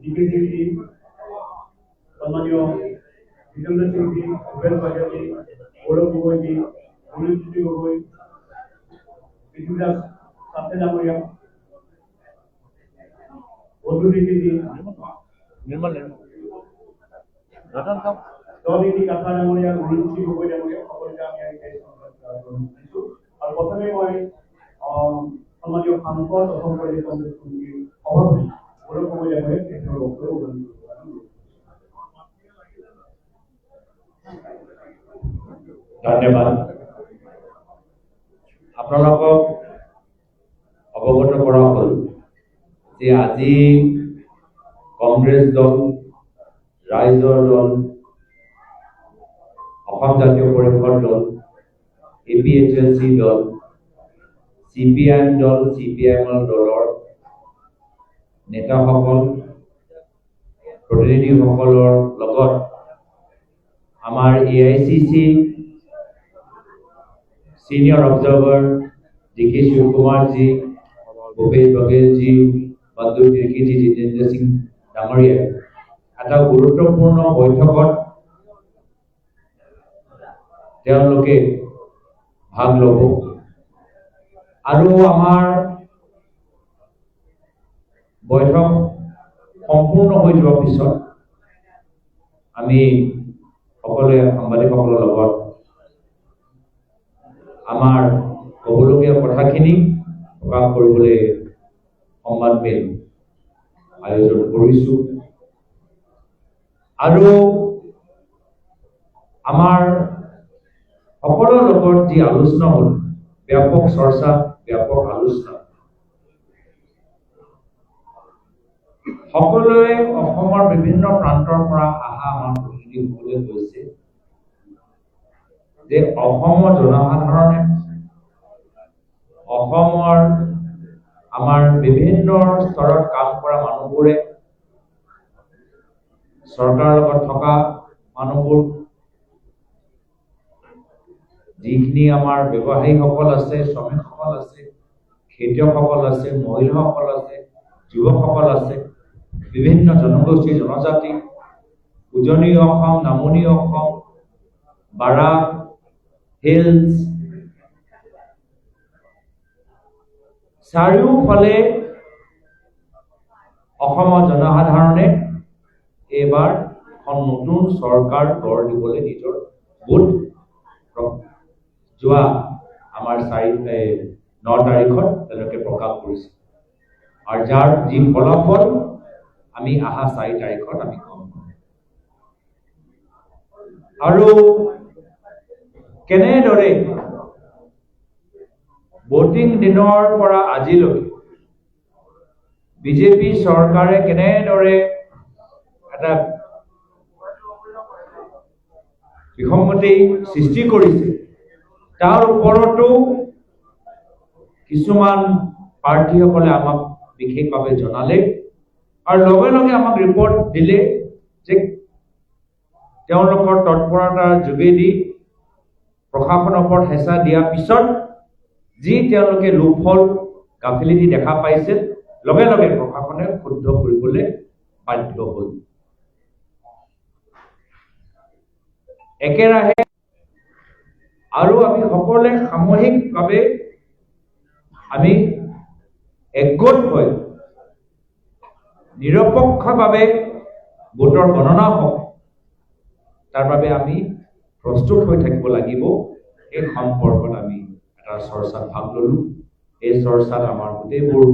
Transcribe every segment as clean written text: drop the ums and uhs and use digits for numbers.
ডিকেসিপি সম্মানীয় জিতেন্দ্ৰ সিংজি, ভূপেন বাজাজি, গৌৰব গগৈজি, অনিলজ্যোতি গগৈ, পৃথিবীদাস সাথে ডাঙৰীয়া, বন্ধু নীতি নীতি কাঠা ডাঙৰীয়া, অনিলজ্যোতি গগৈ ডাঙৰীয়া, সকলোকে আমি আহিছো। আৰু প্ৰথমে মই সম্মানীয় সাংসদ অসম প্ৰদেশ কংগ্ৰেছ কমিটিৰ সভাপতি গৌৰৱ গগৈ ডাঙৰীয়াক তেখেতৰ বক্তব্য অভিনন্দন জনাইছো। ধন্যবাদ। আপোনালোকক অৱগত কৰা হ'ল যে আজি কংগ্ৰেছ দল, ৰাইজৰ দল, অসম জাতীয় পৰিষদ দল, APHLC দল, CPIM দল, CPIM দলৰ নেতাসকল, প্ৰতিনিধিসকলৰ লগত আমাৰ AICC Senior Observer DK Shiv Kumar ji, Bhupesh Baghel ji, Bandhu Tirki ji, Jitendra Singh ডাঙৰীয়াই এটা গুৰুত্বপূৰ্ণ বৈঠকত তেওঁলোকে ভাগ ল'ব। আৰু আমাৰ বৈঠক সম্পূৰ্ণ হৈ যোৱাৰ পিছত আমি সকলোৱে সাংবাদিকসকলৰ লগত আমাৰ ক'বলগীয়া কথাখিনি প্ৰকাশ কৰিবলৈ সংবাদমেল আয়োজন কৰিছো। আৰু আমাৰ সকলোৰ লগত যি আলোচনা হ'ল, ব্যাপক চৰ্চা, ব্যাপক আলোচনা, সকলোৱে অসমৰ বিভিন্ন প্ৰান্তৰ পৰা অহা আমাৰ প্ৰতিনিধিসকলে কৈছে যে অসমৰ জনসাধাৰণে, অসমৰ আমাৰ বিভিন্ন স্তৰত কাম কৰা মানুহবোৰে, চৰকাৰৰ লগত থকা মানুহবোৰ, যিখিনি আমাৰ ব্যৱসায়ীসকল আছে, শ্ৰমিকসকল আছে, খেতিয়কসকল আছে, মহিলাসকল আছে, যুৱকসকল আছে, বিভিন্ন জনগোষ্ঠী, জনজাতি, উজনি অসম, নামনি অসম, বাৰাক হিলছ, চাৰিওফালে অসমৰ জনসাধাৰণে এইবাৰ এখন নতুন চৰকাৰ গঢ় দিবলৈ নিজৰ ভোট যোৱা আমাৰ 9 তাৰিখত তেওঁলোকে প্ৰকাশ কৰিছে। আৰু যাৰ যি ফলাফল আমি অহা 4 তাৰিখত আমি গম পাম। আৰু কেনেদৰে ভোটিং দিনৰ পৰা আজিলৈকে বিজেপি চৰকাৰে কেনেদৰে এটা বিসংগতি সৃষ্টি কৰিছে, তাৰ ওপৰতো কিছুমান প্ৰাৰ্থীসকলে আমাক বিশেষভাৱে জনালে আৰু লগে লগে আমাক ৰিপৰ্ট দিলে যে তেওঁলোকৰ তৎপৰতাৰ যোগেদি প্ৰশাসনৰ ওপৰত হেঁচা দিয়াৰ পিছত যি তেওঁলোকে লোকফল গাফিলতি দেখা পাইছে, লগে লগে প্ৰশাসনে শুদ্ধ কৰিবলৈ বাধ্য হ'ল। একেৰাহে আৰু আমি সকলোৱে সামূহিকভাৱে আমি একগোট হৈ নিৰপেক্ষভাৱে ভোটৰ গণনা হওক, তাৰ বাবে আমি প্ৰস্তুত হৈ থাকিব লাগিব। এই সম্পৰ্কত আমি এটা চৰ্চাত ভাগ ল'লো। এই চৰ্চাত আমাৰ গোটেইবোৰ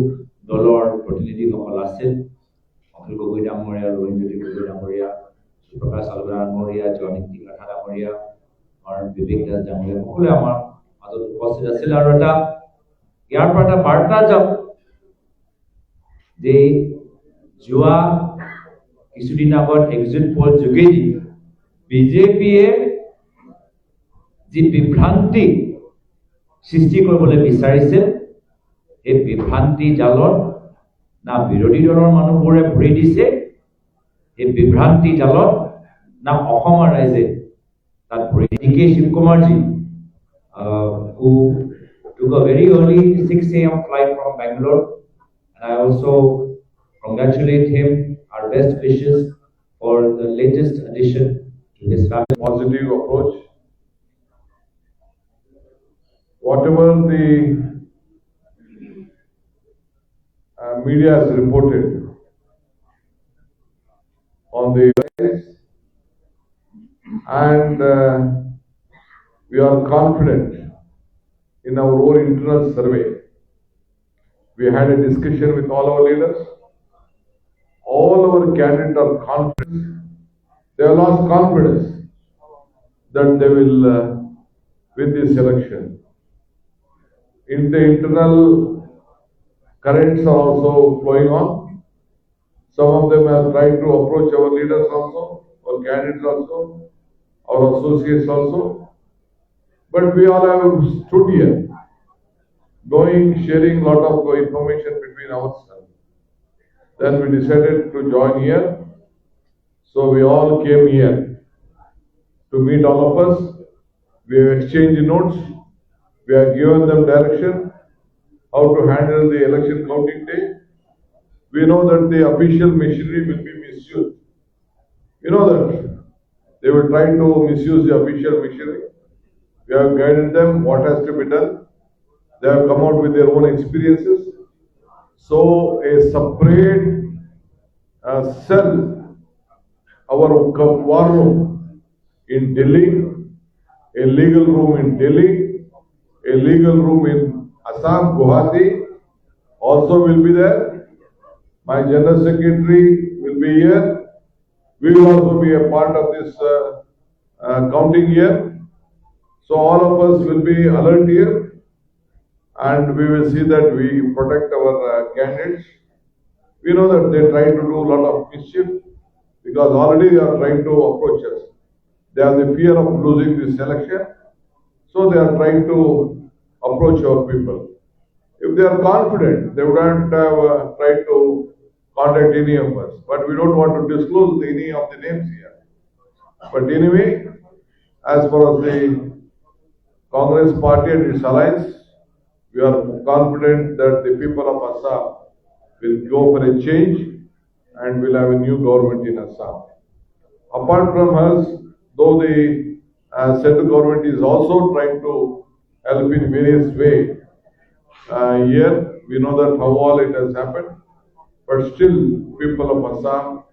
দলৰ প্ৰতিনিধিসকল আছিল। অখিল গগৈ ডাঙৰীয়া, অৰুণজ্যোতি গগৈ ডাঙৰীয়া, সুপ্ৰকাশ আলগা ডাঙৰীয়া, জয়নীতি কাঠা ডাঙৰীয়া, আমাৰ বিবেক দাস ডাঙৰীয়া, সকলোৱে আমাৰ মাজত উপস্থিত আছিল। আৰু ইয়াৰ পৰা এটা বাৰ্তা যাওক যে যোৱা কিছুদিন আগত এক্সিট পোল যোগেদি বিজেপিয়ে যি বিভ্ৰান্তি সৃষ্টি কৰিবলৈ বিচাৰিছে, এই বিভ্ৰান্তি জালত না বিৰোধী দলৰ মানুহবোৰে ভৰি দিছে, এই বিভ্ৰান্তি জালত না অসমৰ ৰাইজে তাত ভৰি। DK Shiv Kumar ji, who took a very early 6 AM flight from Bangalore, and I also congratulate him. Our best wishes for the latest addition to his family. Positive approach. Whatever the media has reported on the and we are confident in our own internal survey. We had a discussion with all our leaders. All our candidates are confident. They have lost confidence that they will win this election. In the internal currents are also flowing on. Some of them have tried to approach our leaders also, our candidates also, our associates also. But we all have stood here, knowing, sharing a lot of information between ourselves. Then we decided to join here. So we all came here to meet all of us. We have exchanged notes. We have given them direction how to handle the election counting day. We know that the official machinery will be misused. You know that they will try to misuse the official machinery. We have guided them what has to be done. They have come out with their own experiences. So a separate cell, our war room in Delhi, a legal room in Delhi, a legal room in Assam, Guwahati also will be there. My General Secretary will be here. We will also be a part of this counting here. So all of us will be alert here and we will see that we protect our candidates. We know that they try to do a lot of mischief because already they are trying to approach us. They have the fear of losing this election. So they are trying to approach our people. If they are confident, they wouldn't have tried to contact any of us. But we don't want to disclose any of the names here. But anyway, as far as the Congress party and its alliance, we are confident that the people of Assam will go for a change and will have a new government in Assam. Apart from us, though the central government is also trying to help in various ways, here we know that how all it has happened, but still people of Assam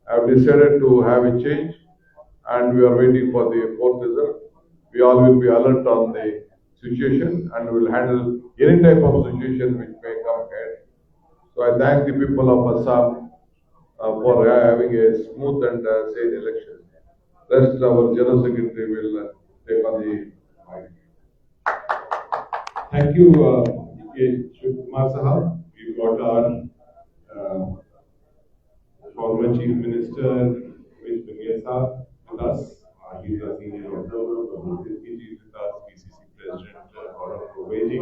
have decided to have a change and we are waiting for the fourth result. We all will be alert on the situation and will handle any type of situation which may come ahead. So I thank the people of Assam for having a smooth and sane election. Rest our General Secretary will take on the mic. Thank you, Shiv-Kumar Sahab. We've got our former Chief Minister, Ramesh Bengesa, with us. He's a senior observer, He's with us, PCC President Gaurav Gogoi ji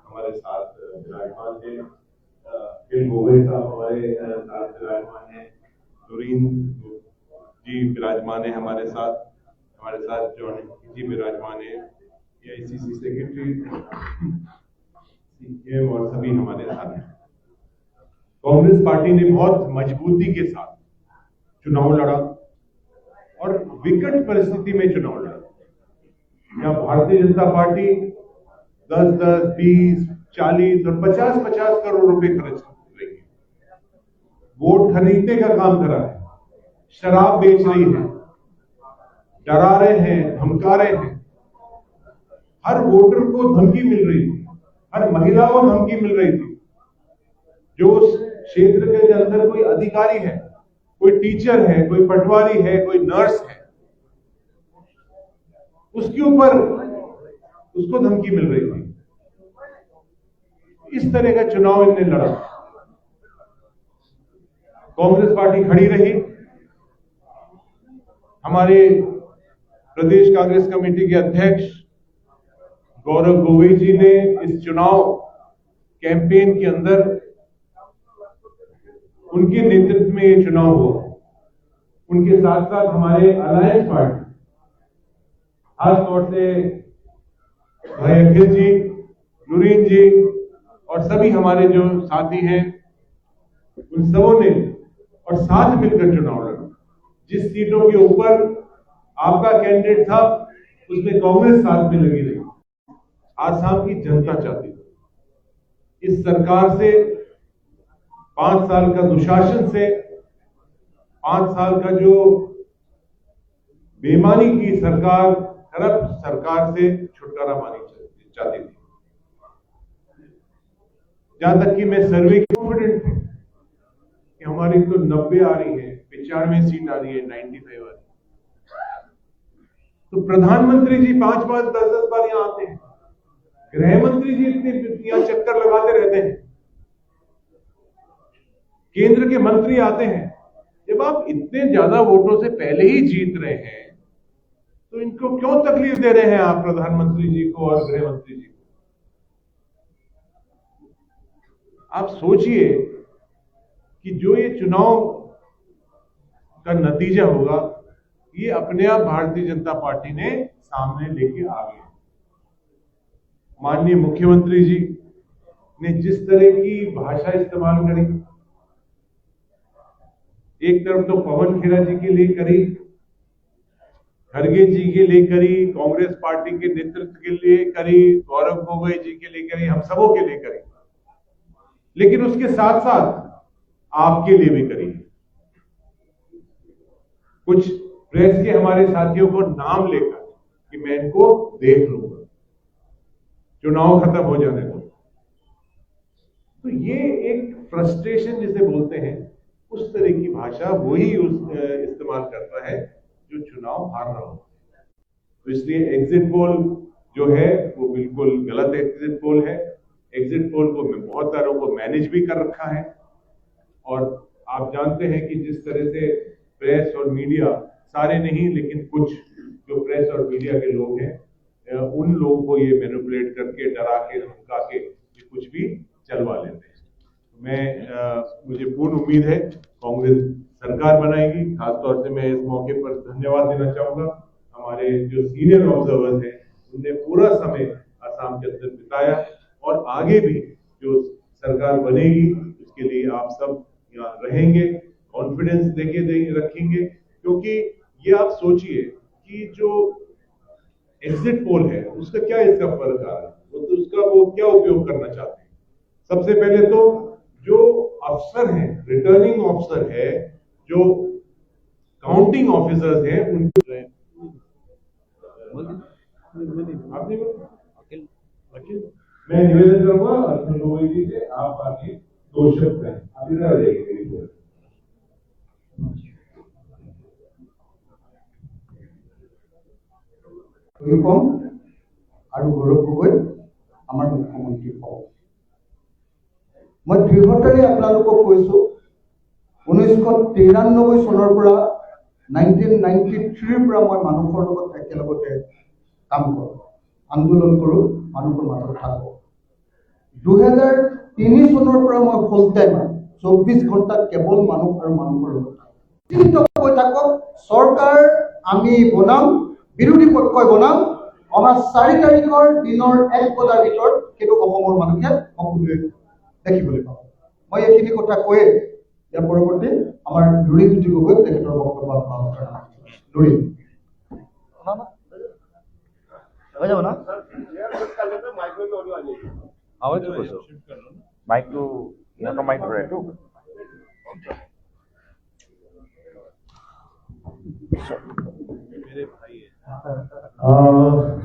हमारे साथ विराजमान हैं, किन गोगोई साहब हमारे साथ विराजमान हैं, लुरीन जी विराजमान है हमारे साथ जॉन जी विराजमान है, AICC सेक्रेटरी CM और सभी हमारे साथ हैं। कांग्रेस पार्टी ने बहुत मजबूती के साथ चुनाव लड़ा और विकट परिस्थिति में चुनाव लड़ा। यहाँ भारतीय जनता पार्टी 10-10, 20, 40 और 50-50 करोड़ रुपए खर्च कर रही है, वोट खरीदने का काम कर रहा है, शराब बेच रही है, डरा रहे हैं, धमका रहे हैं। हर वोटर को धमकी मिल रही थी, हर महिला को धमकी मिल रही थी। जो क्षेत्र के अंदर कोई अधिकारी है, कोई टीचर है, कोई पटवारी है, कोई नर्स है, उसके ऊपर उसको धमकी मिल रही थी। इस तरह का चुनाव इन्होंने लड़ा। कांग्रेस पार्टी खड़ी रही। हमारे प्रदेश कांग्रेस कमेटी के अध्यक्ष गौरव गोगोई जी ने इस चुनाव कैंपेन के अंदर उनके नेतृत्व में ये चुनाव हुआ। उनके साथ साथ हमारे अलायंस पार्टी, खासतौर से भाई अखिल जी, लुरीन जी और सभी हमारे जो साथी हैं, उन सबों ने और साथ मिलकर चुनाव लड़ा। जिस सीटों के ऊपर आपका कैंडिडेट था उसमें कांग्रेस साथ में लगी रही। आसाम की जनता चाहती थी इस सरकार से, 5 साल का दुशासन से, 5 साल का जो बेईमानी की सरकार, करप्ट सरकार से छुटकारा पानी चाहती थी। जहां तक कि मैं सर्वे की कॉन्फिडेंट हूं कि हमारी तो 90 आ रही है, 95 सीट आ रही है, 95 आ रही है। तो प्रधानमंत्री जी 5-5, 10-10 बार यहां आते हैं, गृह मंत्री जी इतने यहां चक्कर लगाते रहते हैं, केंद्र के मंत्री आते हैं। जब आप इतने ज्यादा वोटों से पहले ही जीत रहे हैं तो इनको क्यों तकलीफ दे रहे हैं आप प्रधानमंत्री जी को और गृह मंत्री जी को? आप सोचिए कि जो ये चुनाव का नतीजा होगा, ये अपने आप भारतीय जनता पार्टी ने सामने लेके आ गए। माननीय मुख्यमंत्री जी ने जिस तरह की भाषा इस्तेमाल करी, एक तरफ तो पवन खेड़ा जी के लिए करी, खड़गे जी के लिए करी, कांग्रेस पार्टी के नेतृत्व के लिए करी, गौरव गोगोई जी के लिए करी, हम सबों के लिए करी, लेकिन उसके साथ साथ आपके लिए भी करी। कुछ प्रेस के हमारे साथियों को नाम लेकर कि मैं इनको देख लूंगा, चुनाव खत्म हो जाने दो। तो ये एक फ्रस्ट्रेशन जिसे बोलते हैं, उस तरह की भाषा वही इस्तेमाल करता है जो चुनाव हार रहा हो। तो इसलिए एग्जिट पोल जो है वो बिल्कुल गलत एग्जिट पोल है। एग्जिट पोल को बहुत सारों को मैनेज भी कर रखा है, और आप जानते हैं कि जिस तरह से प्रेस और मीडिया, सारे नहीं लेकिन कुछ जो प्रेस और मीडिया के लोग हैं, उन लोगों को ये मैनिपुलेट करके, डरा के, धमका के कुछ भी चलवा लेते हैं। मुझे पूर्ण उम्मीद है कांग्रेस सरकार बनाएगी। खासतौर से मैं इस मौके पर धन्यवाद देना चाहूंगा हमारे जो सीनियर ऑब्जर्वर्स हैं, उनने पूरा समय असम के अंदर बिताया, और आगे भी जो सरकार बनेगी उसके लिए आप सब यहाँ रहेंगे, कॉन्फिडेंस देके रखेंगे। क्योंकि ये आप सोचिए कि जो एग्जिट पोल है उसका क्या इसका फर्क आ रहा है, वो क्या उपयोग करना चाहते हैं। सबसे पहले तो जो अफसर हैं, रिटर्निंग ऑफिसर है, जो काउंटिंग ऑफिसर्स हैं, उनको मैं निवेदन करूंगा अर्जुन गोगोई जी से, आप आगे 2 शब्द कहें। आप इधर आ जाइए। और गौरव गोगोई आमार मुख्यमंत्री हब। मैं दृढ़तारे आपनालोকক কৈছো 1993 চনৰ পৰা 1993 পৰা মই মানুহৰ লগত একেলগতে কাম কৰোঁ, আন্দোলন কৰোঁ, মানুহৰ মাজত থাকোঁ। 2003 চনৰ পৰা মই ফুল টাইম 24 ঘণ্টা কেৱল মানুহ আৰু মানুহৰ লগত থাকোঁ। চিন্তা কৈ থাকক, চৰকাৰ আমি বনাম, বিৰোধী পক্ষই বনাম, অহা 4 তাৰিখৰ দিনৰ 1 বজাৰ ভিতৰত সেইটো অসমৰ মানুহে সকলোৱে দেখিবলৈ পাব। মই এইখিনি কথা কৈয়ে ইয়াৰ পৰৱৰ্তী আমাৰ লুৰিজ্যোতি গগৈ তেখেতৰ বক্তব্য আপোনালোকৰ লুৰি হৈ যাব না? মাইকটো ইহঁতৰ মাইক ধৰেটো।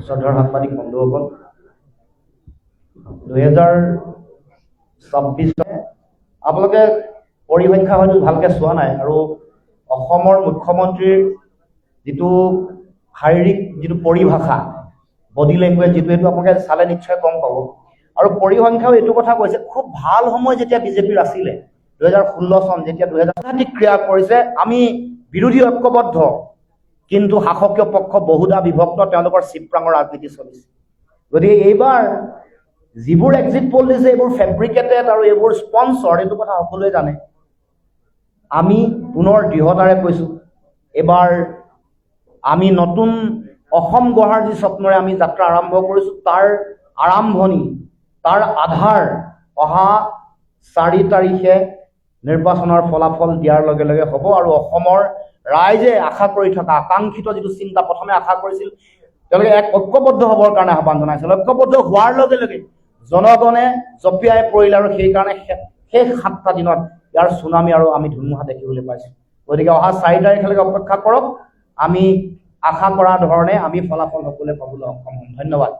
শ্ৰদ্ধাৰ সাংবাদিক বন্ধুসকল, 2026 আপোনালোকে পৰিসংখ্যা হয়তো ভালকৈ চোৱা নাই, আৰু অসমৰ মুখ্যমন্ত্ৰীৰ যিটো শাৰীৰিক যিটো পৰিভাষা, বডি লেংগুৱেজ যিটো, সেইটো আপোনালোকে চালে নিশ্চয় গম পাব। আৰু পৰিসংখ্যাও এইটো কথা কৈছে, খুব ভাল সময় যেতিয়া বিজেপিৰ আছিলে 2016 চন, যেতিয়া 2000 ক্ৰিয়া কৰিছে, আমি বিৰোধী ঐক্যবদ্ধ, কিন্তু শাসকীয় পক্ষ বহুদা বিভক্ত, তেওঁলোকৰ চিপৰাঙৰ ৰাজনীতি চলিছে। গতিকে এইবাৰ যিবোৰ এক্সিট পোল দিছে এইবোৰ ফেব্ৰিকেটেড আৰু এইবোৰ স্পন্সৰ, এইটো কথা সকলোৱে জানে। আমি পুনৰ দৃঢ়তাৰে কৈছোঁ, এইবাৰ আমি নতুন অসম গঢ়াৰ যি স্বপ্নৰে আমি যাত্ৰা আৰম্ভ কৰিছোঁ, তাৰ আৰম্ভণি, তাৰ আধাৰ অহা 4 তাৰিখে নিৰ্বাচনৰ ফলাফল দিয়াৰ লগে লগে হ'ব আৰু অসমৰ ৰাইজে আশা কৰি থকা আকাংক্ষিত যিটো চিন্তা প্ৰথমে আশা কৰিছিল তেওঁলোকে এক ঐক্যবদ্ধ হ'বৰ কাৰণে আহ্বান জনাইছিল। ঐক্যবদ্ধ হোৱাৰ লগে লগে জনগণে জঁপিয়াই পৰিল আৰু সেইকাৰণে শেষ 7টা দিনত ইয়াৰ চুনামি আৰু আমি ধুমুহা দেখিবলৈ পাইছোঁ। গতিকে অহা 4 তাৰিখলৈকে অপেক্ষা কৰক, আমি আশা কৰা ধৰণে আমি ফলাফল সকলোৱে পাবলৈ সক্ষম হ'ম। ধন্যবাদ।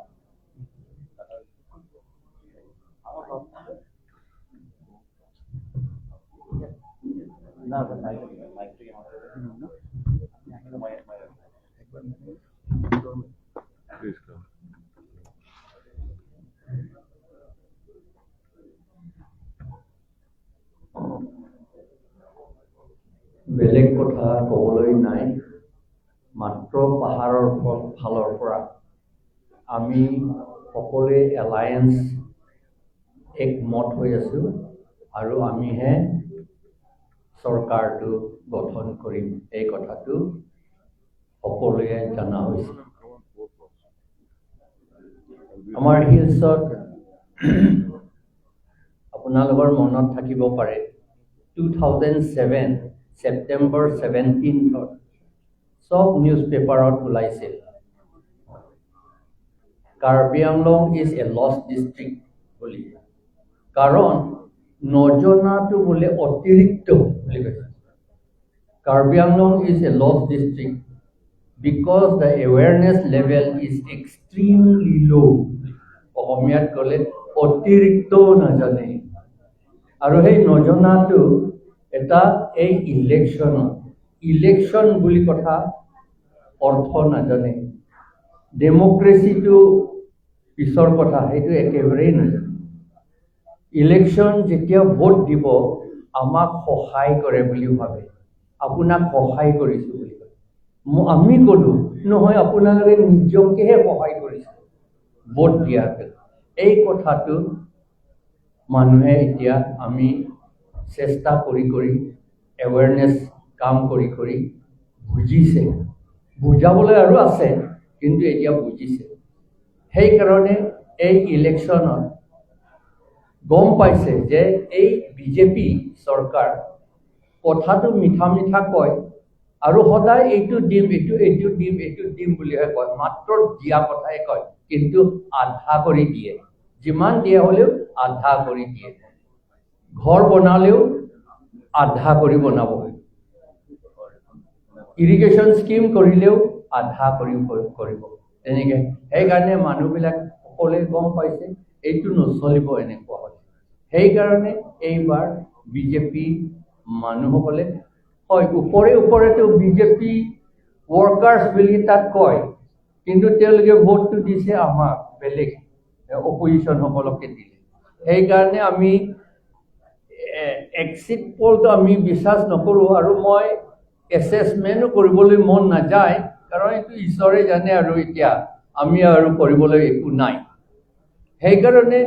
বেলেগ কথা ক'বলৈ নাই, মাত্ৰ পাহাৰৰ ফালৰ পৰা আমি সকলোৱে এলায়েন্স একমত হৈ আছোঁ আৰু আমিহে চৰকাৰটো গঠন কৰিম, এই কথাটো সকলোৱে জনা হৈছে। আমাৰ হিলছত আপোনালোকৰ মনত থাকিব পাৰে 2007 ছেপ্টেম্বৰ 17 চব নিউজ পেপাৰত ওলাইছিল Karbi Anglong is a lost district বুলি, কাৰণ নজনাটো বোলে অতিৰিক্ত বুলি কৈছে। Karbi Anglong is a lost district because the awareness level is extremely ল'। অসমীয়াত ক'লে অতিৰিক্ত নাজানে, আৰু সেই নজনাটো এটা এই ইলেকশ্যন বুলি কথা অৰ্থ নাজানে, ডেমক্ৰেচিটো পিছৰ কথা, সেইটো একেবাৰেই নাজানে। ইলেকশ্যন যেতিয়া ভোট দিব আমাক সহায় কৰে বুলি ভাবে, আপোনাক সহায় কৰিছোঁ বুলি কয়। আমি ক'লোঁ নহয়, আপোনালোকে নিজকেহে সহায় কৰিছে ভোট দিয়াতে। এই কথাটো মানুহে এতিয়া আমি চেষ্টা কৰি এৱেৰনেছ কাম কৰি বুজিছে, বুজাবলৈ আৰু আছে কিন্তু এতিয়া বুজিছে। সেইকাৰণে এই ইলেকশ্যনত গম পাইছে যে এই বিজেপি চৰকাৰ কথাটো মিঠা কয় আৰু সদায় এইটো দিম বুলিহে কয়, মাত্ৰ দিয়া কথাই কয়, কিন্তু আধা কৰি দিয়ে। যিমান দিয়া হ'লেও আধা কৰি দিয়ে। ঘৰ বনালেও আধা কৰি বনাব, ইৰিগেশ্যন স্কিম কৰিলেও আধা কৰি কৰিব, তেনেকৈ। সেইকাৰণে মানুহবিলাক সকলোৱে গম পাইছে এইটো নচলিব এনেকুৱা হয়। সেইকাৰণে এইবাৰ বিজেপি মানুহসকলে হয়, ওপৰেতো বিজেপি ৱৰ্কাৰ্ছ বুলি তাত কয়, কিন্তু তেওঁলোকে ভোটটো দিছে আমাক, বেলেগ অপজিশ্যনসকলকে দিলে। সেইকাৰণে আমি এক্সিট পলটো আমি বিশ্বাস নকৰোঁ, আৰু মই এছেছমেণ্টো কৰিবলৈ মন নাযায়, কাৰণ এইটো ঈশ্বৰে জানে, আৰু এতিয়া আমি আৰু কৰিবলৈ একো নাই। সেইকাৰণে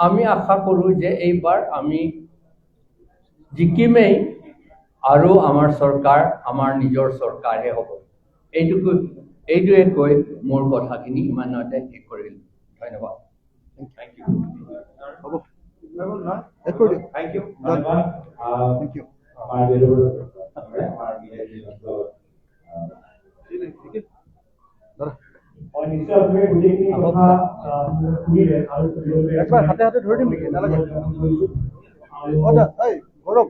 আমি আশা কৰোঁ যে এইবাৰ আমি জিকিমেই, আৰু আমাৰ চৰকাৰ আমাৰ নিজৰ চৰকাৰহে হ'ব। এইটোৱে কৈ মোৰ কথাখিনি ইমানতে শেষ কৰিলোঁ। ধন্যবাদ। Thank you. Thank you. একবাৰ হাতে হাতে ধৰি দিম নেকি? নালাগে, গৌৰৱ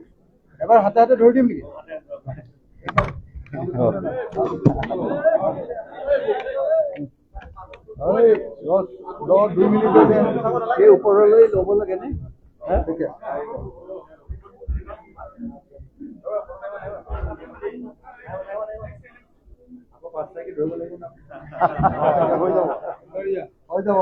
এবাৰ হাতে হাতে ধৰি দিম নেকি? 2 মিনিট এই ওপৰলৈ ল'ব লাগে নে? হৈ যাব